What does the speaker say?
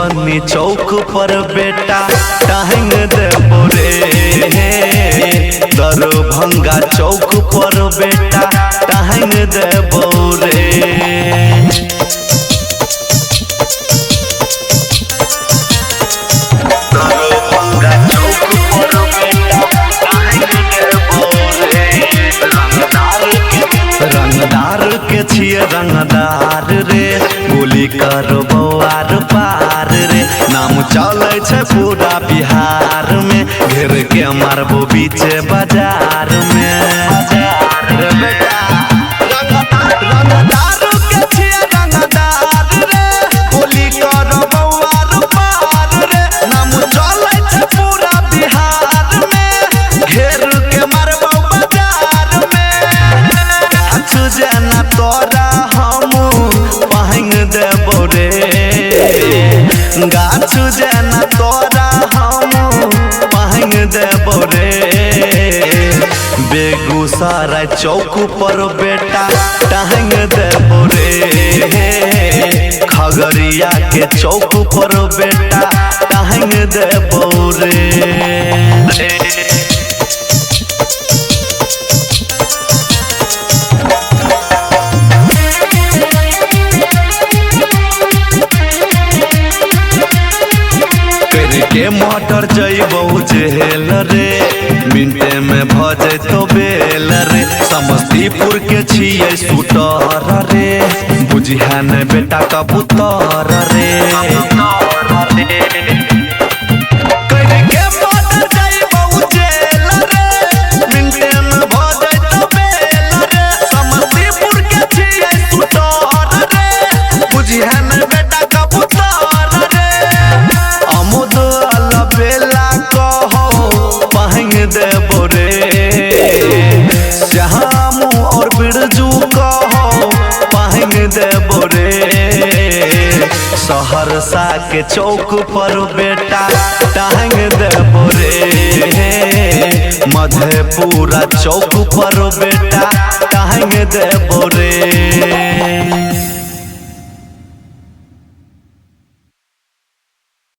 मधुबनी चौक पर बेटा टांग देबो रे। दरभंगा चौक पर बेटा टांग देबो रे। दरभंगा चौक पर बेटा टांग देबो रे। रंगदार के छिए रंगदार रे, गोली करबो आर पार रे। नाम चले छे पूरा बिहार में, घेर के मारबो बीचे बाजार में रे बेटा। रंगदार के छिए रंगदार रे, गोली करबो आर पार रे। नाम चले छे पूरा बिहार में, घेर के मारबो बाजार में। गाछ जना तोरा हमू पांग देबो रे। गाछ जना तोरा हमू पांग देबो रे। बेगूसराय चौक पर बेटा टांग देबो रे। खगड़िया के चौक पर बेटा टांग देबो रे। के मोटर जइबो जेल रे, मिनटे में भजे तो बेल रे। समस्तीपुर के छिए शूटर रे, बुझिया ने बेटा कबूतर रे। देबो रे। श्याम और बिरजू कहो पांग देबो रे। सहरसा के चौक पर बेटा टांग देबो रे। मधेपुरा चौक पर बेटा टांग देबो रे।